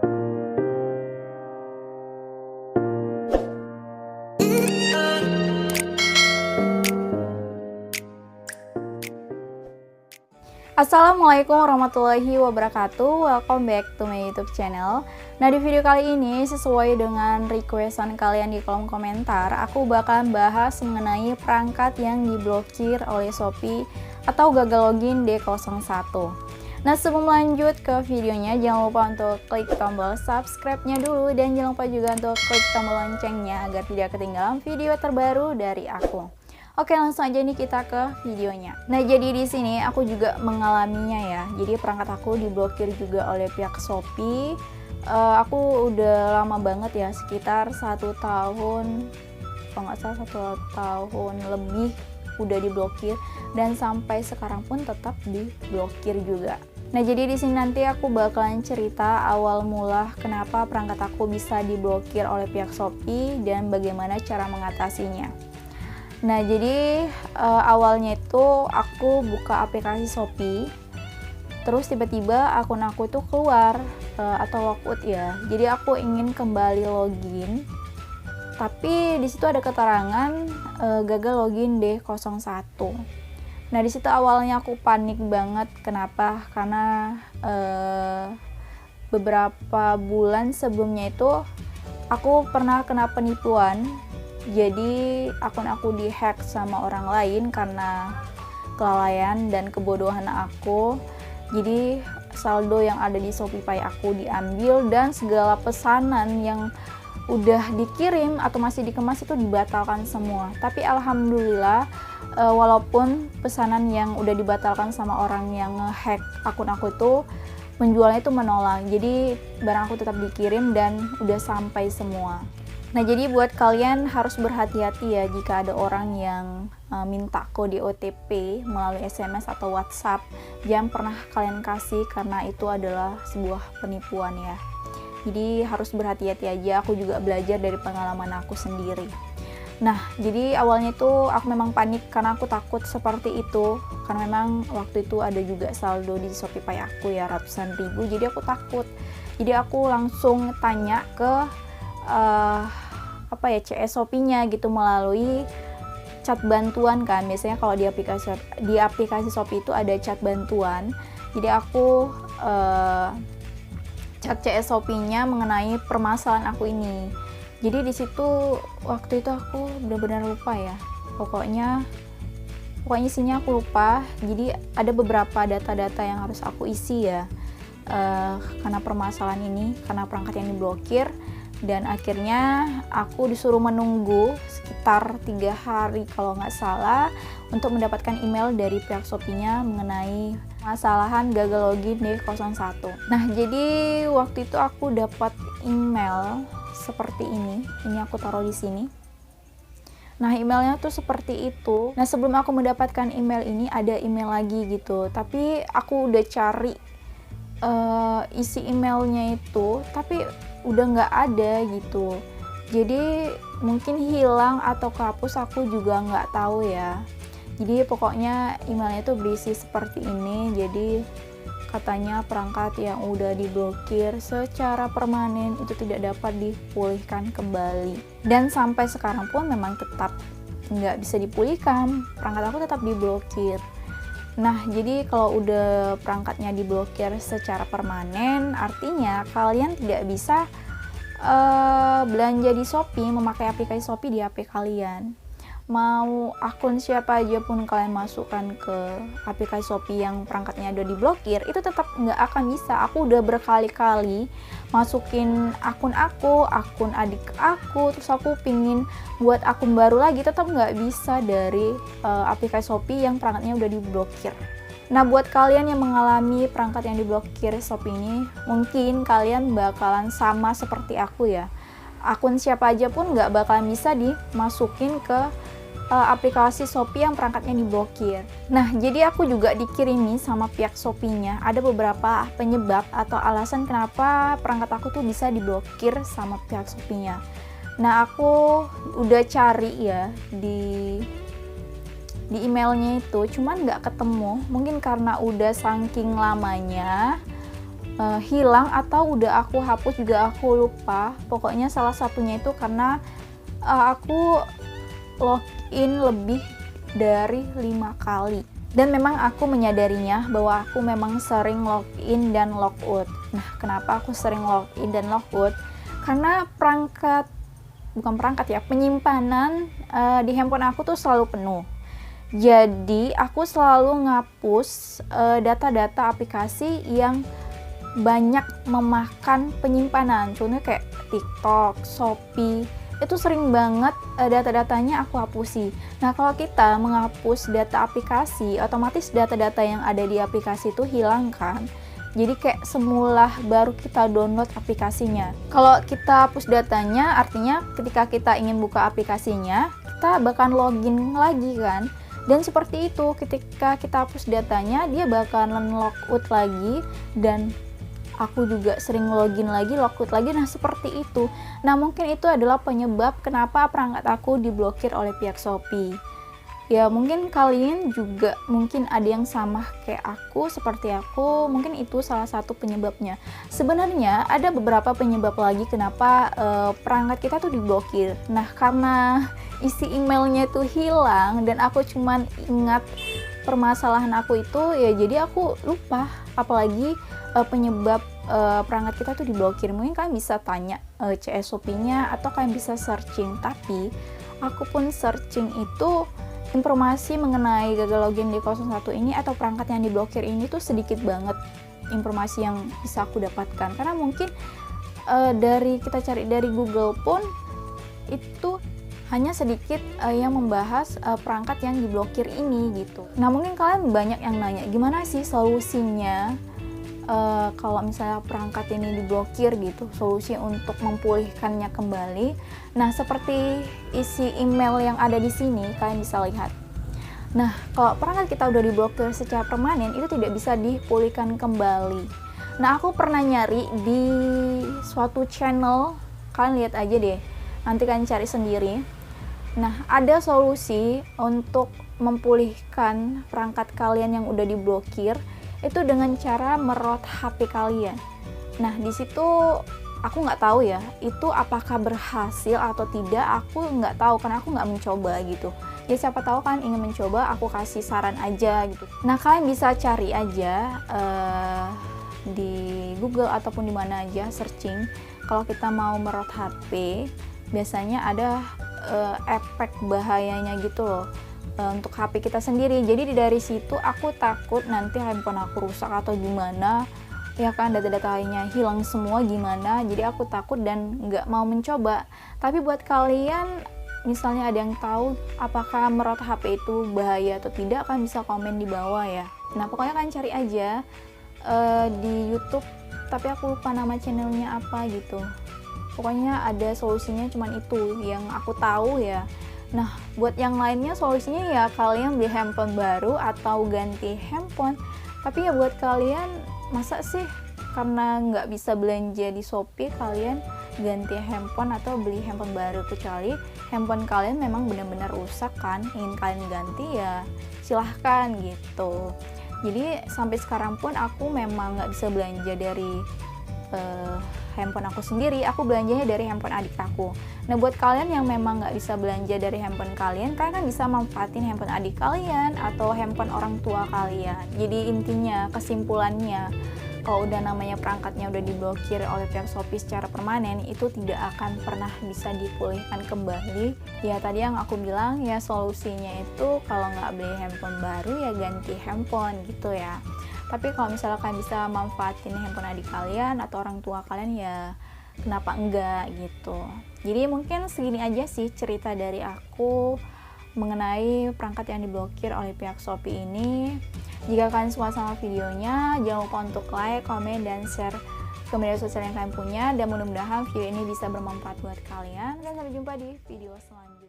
Assalamualaikum warahmatullahi wabarakatuh. Welcome back to my YouTube channel. Nah, di video kali ini sesuai dengan requestan kalian di kolom komentar, aku bakalan bahas mengenai perangkat yang diblokir oleh Shopee atau gagal login D01. Nah, sebelum lanjut ke videonya, jangan lupa untuk klik tombol subscribe-nya dulu dan jangan lupa juga untuk klik tombol loncengnya agar tidak ketinggalan video terbaru dari aku. Oke, langsung aja nih kita ke videonya. Nah, jadi di sini aku juga mengalaminya ya. Jadi perangkat aku diblokir juga oleh pihak Shopee. Aku udah lama banget ya, sekitar 1 tahun, kalau nggak salah 1 tahun lebih udah diblokir dan sampai sekarang pun tetap diblokir juga. Nah, jadi di sini nanti aku bakalan cerita awal mula kenapa perangkat aku bisa diblokir oleh pihak Shopee dan bagaimana cara mengatasinya. Nah, jadi awalnya itu aku buka aplikasi Shopee, terus tiba-tiba akun aku tuh keluar atau logout ya. Jadi aku ingin kembali login, tapi di situ ada keterangan gagal login D01. Nah, di situ awalnya aku panik banget. Kenapa? Karena beberapa bulan sebelumnya itu aku pernah kena penipuan. Jadi akun aku dihack sama orang lain karena kelalaian dan kebodohan aku. Jadi saldo yang ada di Shopee aku diambil dan segala pesanan yang udah dikirim atau masih dikemas itu dibatalkan semua. Tapi alhamdulillah walaupun pesanan yang udah dibatalkan sama orang yang ngehack akun aku itu, penjualnya itu menolak. Jadi barang aku tetap dikirim dan udah sampai semua. Nah, jadi buat kalian harus berhati-hati ya jika ada orang yang minta kode OTP melalui SMS atau WhatsApp. Jangan pernah kalian kasih karena itu adalah sebuah penipuan ya. Jadi harus berhati-hati aja, aku juga belajar dari pengalaman aku sendiri. Nah, jadi awalnya itu aku memang panik karena aku takut seperti itu. Karena memang waktu itu ada juga saldo di Shopee aku ya ratusan ribu, jadi aku takut. Jadi aku langsung tanya ke CS Shopee-nya gitu melalui chat bantuan kan. Biasanya kalau di aplikasi Shopee itu ada chat bantuan. Jadi aku chat CS Shopee-nya mengenai permasalahan aku ini. Jadi di situ waktu itu aku benar-benar lupa ya. Pokoknya isinya aku lupa. Jadi ada beberapa data-data yang harus aku isi ya. Karena permasalahan ini, karena perangkat yang diblokir. Dan akhirnya aku disuruh menunggu sekitar 3 hari kalau nggak salah untuk mendapatkan email dari pihak Shopee-nya mengenai masalahan gagal login D01. Nah, jadi waktu itu aku dapat email seperti ini aku taruh di sini. Nah, emailnya tuh seperti itu. Nah, sebelum aku mendapatkan email ini ada email lagi gitu, tapi aku udah cari isi emailnya itu, tapi udah nggak ada gitu. Jadi mungkin hilang atau kehapus, aku juga nggak tahu ya. Jadi pokoknya emailnya itu berisi seperti ini. Jadi katanya perangkat yang udah diblokir secara permanen itu tidak dapat dipulihkan kembali. Dan sampai sekarang pun memang tetap nggak bisa dipulihkan, perangkat aku tetap diblokir. Nah, jadi kalau udah perangkatnya diblokir secara permanen, artinya kalian tidak bisa belanja di Shopee, memakai aplikasi Shopee di HP kalian. Mau akun siapa aja pun kalian masukkan ke aplikasi Shopee yang perangkatnya udah diblokir, itu tetap nggak akan bisa. Aku udah berkali-kali masukin akun aku, akun adik aku, terus aku pingin buat akun baru lagi, tetap nggak bisa dari aplikasi Shopee yang perangkatnya udah diblokir. Nah, buat kalian yang mengalami perangkat yang diblokir Shopee ini, mungkin kalian bakalan sama seperti aku ya. Akun siapa aja pun nggak bakalan bisa dimasukin ke aplikasi Shopee yang perangkatnya diblokir. Nah, jadi aku juga dikirimi sama pihak Shopee-nya ada beberapa penyebab atau alasan kenapa perangkat aku tuh bisa diblokir sama pihak Shopee-nya. Nah, aku udah cari ya di emailnya itu, cuman nggak ketemu. Mungkin karena udah saking lamanya hilang atau udah aku hapus juga aku lupa. Pokoknya salah satunya itu karena aku login lebih dari 5 kali. Dan memang aku menyadarinya bahwa aku memang sering login dan logout. Nah, kenapa aku sering login dan logout? Karena penyimpanan di handphone aku tuh selalu penuh. Jadi, aku selalu ngapus data-data aplikasi yang banyak memakan penyimpanan. Contohnya kayak TikTok, Shopee, itu sering banget data-datanya aku hapusi. Nah, kalau kita menghapus data aplikasi, otomatis data-data yang ada di aplikasi itu hilang kan. Jadi kayak semula baru kita download aplikasinya. Kalau kita hapus datanya, artinya ketika kita ingin buka aplikasinya, kita bakal login lagi kan. Dan seperti itu, ketika kita hapus datanya, dia bakalan logout lagi, dan aku juga sering login lagi, logout lagi. Nah, seperti itu. Nah, mungkin itu adalah penyebab kenapa perangkat aku diblokir oleh pihak Shopee. Ya, mungkin kalian juga mungkin ada yang sama kayak aku, seperti aku. Mungkin itu salah satu penyebabnya. Sebenarnya ada beberapa penyebab lagi kenapa perangkat kita tuh diblokir. Nah, karena isi emailnya tuh hilang dan aku cuman ingat permasalahan aku itu, ya jadi aku lupa. Apalagi penyebab perangkat kita tuh diblokir. Mungkin kalian bisa tanya CS Shopee-nya atau kalian bisa searching. Tapi aku pun searching itu informasi mengenai gagal login D01 ini atau perangkat yang diblokir ini tuh sedikit banget informasi yang bisa aku dapatkan. Karena mungkin dari kita cari dari Google pun itu hanya sedikit yang membahas perangkat yang diblokir ini gitu. Nah, mungkin kalian banyak yang nanya, gimana sih solusinya kalau misalnya perangkat ini diblokir gitu, solusi untuk memulihkannya kembali. Nah, seperti isi email yang ada di sini, kalian bisa lihat. Nah, kalau perangkat kita udah diblokir secara permanen, itu tidak bisa dipulihkan kembali. Nah, aku pernah nyari di suatu channel, kalian lihat aja deh, nanti kalian cari sendiri. Nah, ada solusi untuk memulihkan perangkat kalian yang udah diblokir itu dengan cara merot HP kalian. Nah, di situ aku nggak tahu ya, itu apakah berhasil atau tidak, aku nggak tahu karena aku nggak mencoba gitu. Ya siapa tahu kan ingin mencoba, aku kasih saran aja gitu. Nah, kalian bisa cari aja di Google ataupun di mana aja searching. Kalau kita mau merot HP, biasanya ada efek bahayanya gitu loh. Untuk HP kita sendiri. Jadi dari situ aku takut nanti handphone aku rusak atau gimana, ya kan, data-datanya hilang semua gimana. Jadi aku takut dan nggak mau mencoba. Tapi buat kalian, misalnya ada yang tahu apakah merot HP itu bahaya atau tidak, kan bisa komen di bawah ya. Nah, pokoknya kalian cari aja di YouTube, tapi aku lupa nama channelnya apa gitu. Pokoknya ada solusinya, cuman itu yang aku tahu ya. Nah, buat yang lainnya solusinya ya kalian beli handphone baru atau ganti handphone. Tapi ya buat kalian, masa sih karena nggak bisa belanja di Shopee kalian ganti handphone atau beli handphone baru? Kecuali handphone kalian memang benar-benar rusak kan, ingin kalian ganti, ya silahkan gitu. Jadi sampai sekarang pun aku memang nggak bisa belanja dari handphone aku sendiri, aku belanjanya dari handphone adik aku. Nah, buat kalian yang memang nggak bisa belanja dari handphone kalian, kalian kan bisa manfaatin handphone adik kalian atau handphone orang tua kalian. Jadi intinya, kesimpulannya, kalau udah namanya perangkatnya udah diblokir oleh pihak Shopee secara permanen, itu tidak akan pernah bisa dipulihkan kembali. Ya tadi yang aku bilang, ya solusinya itu kalau nggak beli handphone baru ya ganti handphone gitu ya. Tapi kalau misalnya kalian bisa manfaatin handphone adik kalian atau orang tua kalian, ya kenapa enggak gitu. Jadi mungkin segini aja sih cerita dari aku mengenai perangkat yang diblokir oleh pihak Shopee ini. Jika kalian suka sama videonya, jangan lupa untuk like, komen, dan share ke media sosial yang kalian punya. Dan mudah-mudahan video ini bisa bermanfaat buat kalian. Dan sampai jumpa di video selanjutnya.